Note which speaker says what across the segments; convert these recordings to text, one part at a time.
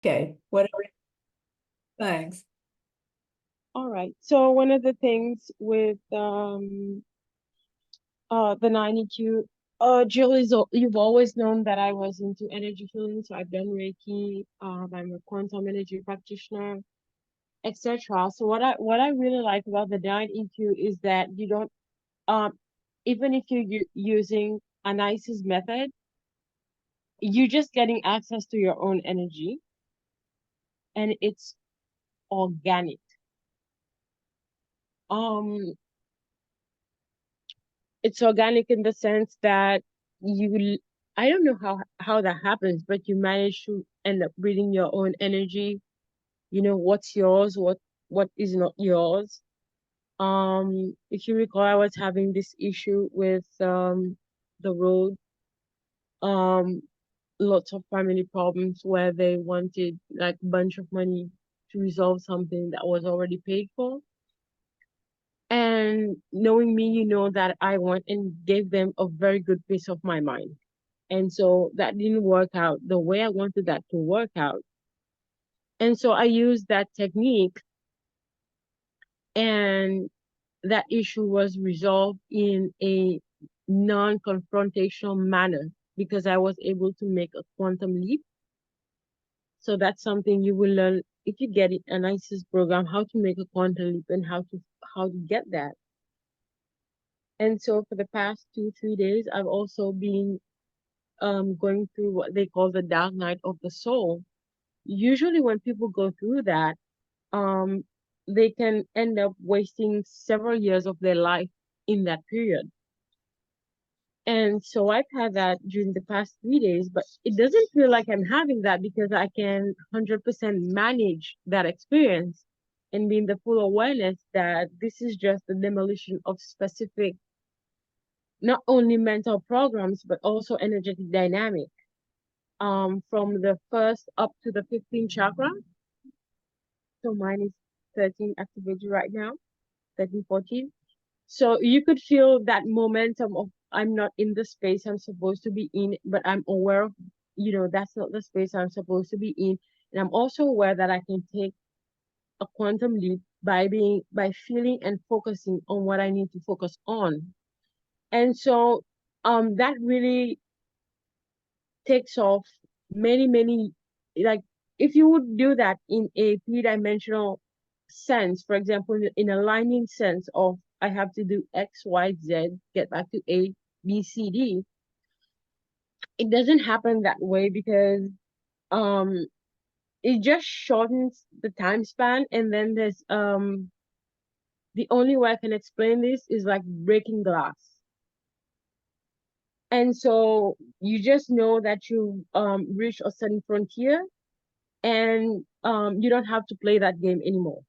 Speaker 1: Okay, whatever. Thanks.
Speaker 2: All right. So one of the things with the 9EQ, Jill, you've always known that I was into energy healing, so I've done Reiki, I'm a quantum energy practitioner, etc. So what I really like about the 9EQ is that you don't even if you're using an ISIS method, you're just getting access to your own energy, and it's organic. Um, it's organic in the sense that I don't know how that happens, but you manage to end up reading your own energy. You know what's yours, what is not yours. If you recall, I was having this issue with the road. Um, Lots of family problems where they wanted like a bunch of money to resolve something that was already paid for. And knowing me, you know that I went and gave them a very good piece of my mind. And so that didn't work out the way I wanted that to work out. And so I used that technique, and that issue was resolved in a non-confrontational manner because I was able to make a quantum leap. So that's something you will learn if you get it an ISIS program, how to make a quantum leap and how to get that. And so for the past 2, 3 days, I've also been going through what they call the dark night of the soul. Usually when people go through that, um, they can end up wasting several years of their life in that period. And so I've had that during the past 3 days, but it doesn't feel like I'm having that because I can 100% manage that experience and be in the full awareness that this is just the demolition of specific, not only mental programs, but also energetic dynamic. From the first up to the 15th chakra. So mine is 13 activated right now, 13, 14. So you could feel that momentum of I'm not in the space I'm supposed to be in, but I'm aware of, that's not the space I'm supposed to be in. And I'm also aware that I can take a quantum leap by feeling and focusing on what I need to focus on. And so that really takes off many, like if you would do that in a three-dimensional sense, for example, in a linear sense of I have to do X, Y, Z, get back to A, B, C, D, it doesn't happen that way because um it just shortens the time span, and then there's the only way I can explain this is like breaking glass. And so you just know that you reach a certain frontier, and you don't have to play that game anymore.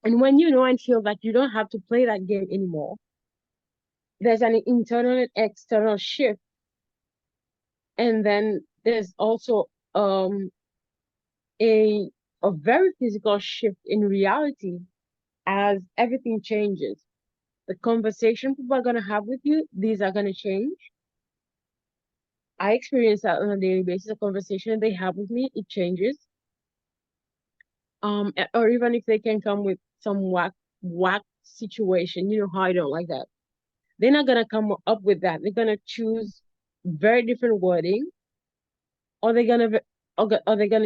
Speaker 2: And when you know and feel that you don't have to play that game anymore, there's an internal and external shift. And then there's also a a very physical shift in reality as everything changes. The conversation people are gonna have with you, these are gonna change. I experience that on a daily basis. The conversation they have with me, it changes. Or even if they can come with some whack situation, you know how I don't like that. They're not gonna come up with that. They're gonna choose very different wording, or they're gonna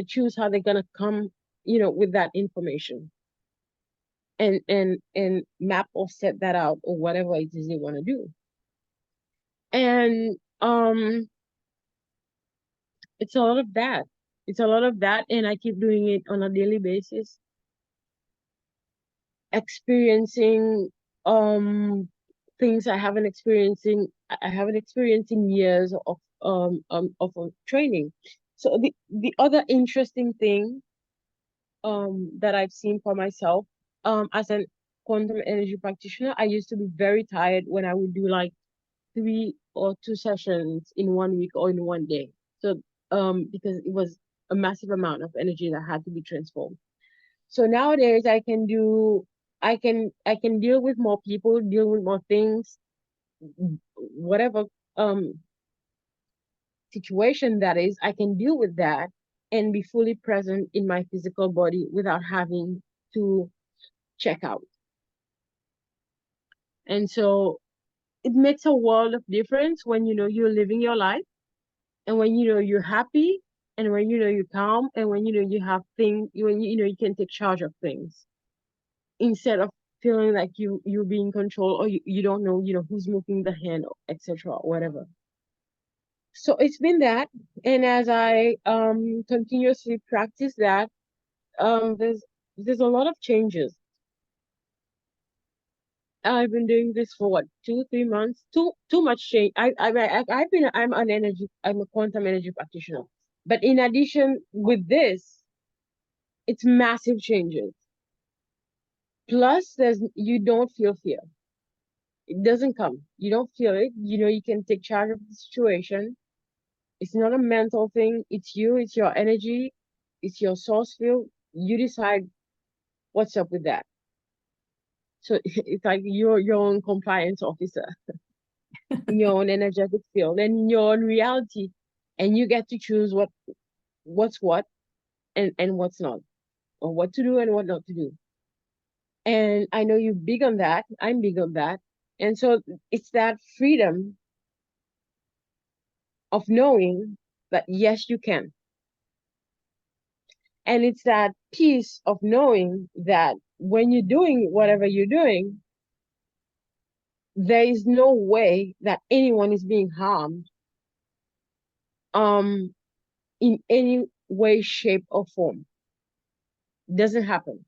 Speaker 2: choose how they're gonna come, with that information, and map or set that out or whatever it is they want to do. And it's a lot of that. It's a lot of that, and I keep doing it on a daily basis, experiencing things I haven't experienced in years of training. So the other interesting thing that I've seen for myself as an quantum energy practitioner, I used to be very tired when I would do like 3 or 2 sessions in one week or in one day. So because it was a massive amount of energy that had to be transformed. So nowadays I can deal with more people, deal with more things, whatever um situation that is, I can deal with that. and be fully present in my physical body without having to check out. And so it makes a world of difference when you know you're living your life, and when you know you're happy, and when you know you're calm, and when you know you have things, when you know you can take charge of things instead of feeling like you're being controlled, or you don't know, who's moving the hand, etc., whatever. So it's been that, and as I continuously practice that, there's a lot of changes. I've been doing this for what, 2 3 months. Too much change. I'm a quantum energy practitioner, but in addition with this, it's massive changes. Plus, you don't feel fear. It doesn't come. You don't feel it. You can take charge of the situation. It's not a mental thing. It's you. It's your energy. It's your source field. You decide what's up with that. So it's like you're your own compliance officer in your own energetic field and in your own reality, and you get to choose what's what, and what's not, or what to do and what not to do. And I know you're big on that. I'm big on that. And so it's that freedom of knowing that yes, you can. And it's that peace of knowing that when you're doing whatever you're doing, there is no way that anyone is being harmed um in any way, shape, or form. It doesn't happen.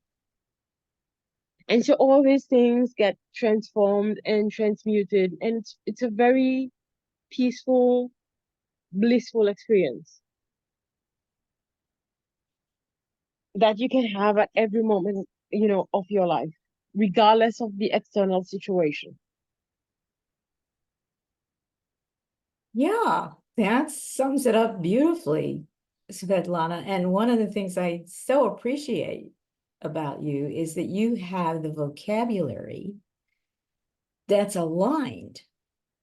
Speaker 2: And so all these things get transformed and transmuted, and it's a very peaceful, blissful experience that you can have at every moment, of your life, regardless of the external situation.
Speaker 1: Yeah, that sums it up beautifully, Svetlana. And one of the things I so appreciate about you is that you have the vocabulary that's aligned,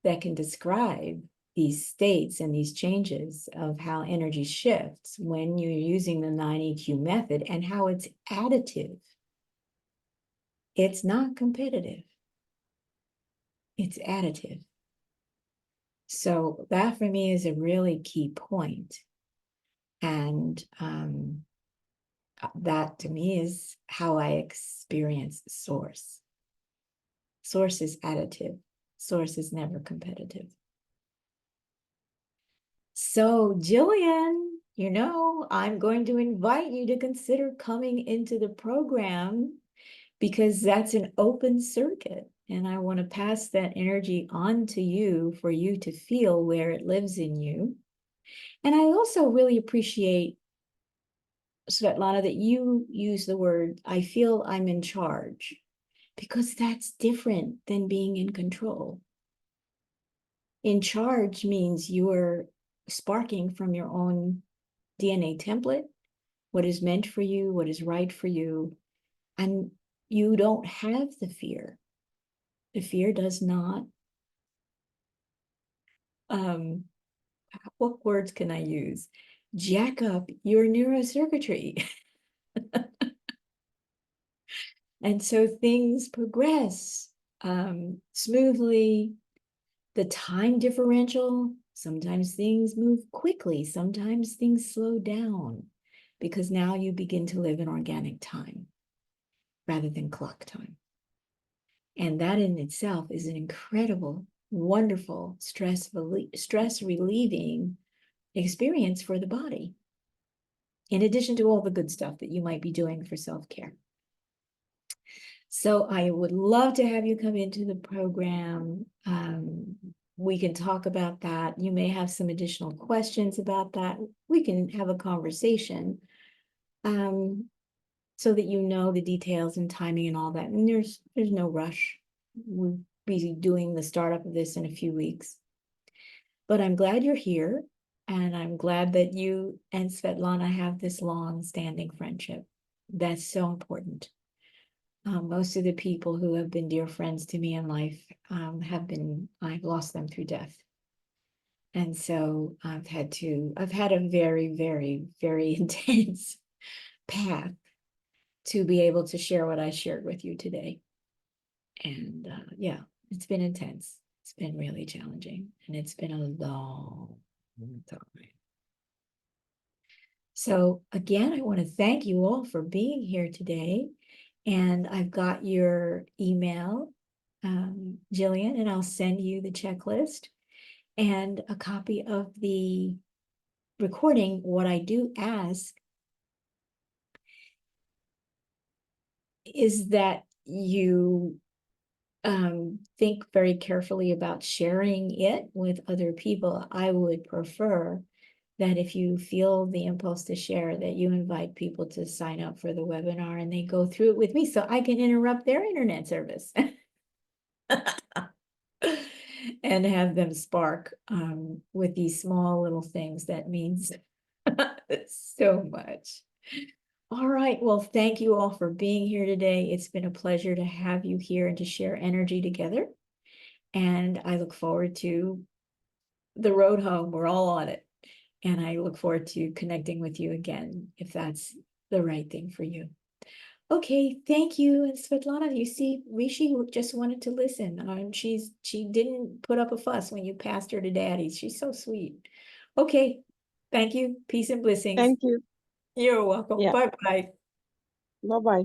Speaker 1: that can describe these states and these changes of how energy shifts when you're using the 9EQ method, and how it's additive. It's not competitive. It's additive. So that for me is a really key point. And that to me is how I experience source. Source is additive. Source is never competitive. So Jillian, I'm going to invite you to consider coming into the program, because that's an open circuit. And I want to pass that energy on to you for you to feel where it lives in you. And I also really appreciate, Svetlana, that you use the word, I feel I'm in charge, because that's different than being in control. In charge means you're sparking from your own DNA template, what is meant for you, what is right for you. And you don't have the fear. The fear does not, what words can I use? Jack up your neurocircuitry. And so things progress smoothly. The time differential, sometimes things move quickly, sometimes things slow down, because now you begin to live in organic time rather than clock time. And that in itself is an incredible, wonderful, stress relieving experience for the body, in addition to all the good stuff that you might be doing for self-care. So I would love to have you come into the program. We can talk about that. You may have some additional questions about that. We can have a conversation, so that you know the details and timing and all that. And there's no rush. We'll be doing the startup of this in a few weeks. But I'm glad you're here, and I'm glad that you and Svetlana have this long-standing friendship. That's so important. Most of the people who have been dear friends to me in life I've lost them through death. And so I've had a very, very, very intense path to be able to share what I shared with you today. And yeah, it's been intense. It's been really challenging, and it's been a long time. So again, I want to thank you all for being here today. And I've got your email, Jillian, and I'll send you the checklist and a copy of the recording. What I do ask is that you think very carefully about sharing it with other people. I would prefer that if you feel the impulse to share, that you invite people to sign up for the webinar and they go through it with me so I can interrupt their internet service and have them spark with these small little things that means so much. All right. Well, thank you all for being here today. It's been a pleasure to have you here and to share energy together. And I look forward to the road home. We're all on it. And I look forward to connecting with you again if that's the right thing for you. Okay, thank you. And Svetlana, you see, Rishi just wanted to listen. She didn't put up a fuss when you passed her to daddy. She's so sweet. Okay, thank you. Peace and blessings.
Speaker 2: Thank you.
Speaker 1: You're welcome.
Speaker 2: Yeah.
Speaker 1: Bye-bye.
Speaker 2: Bye bye.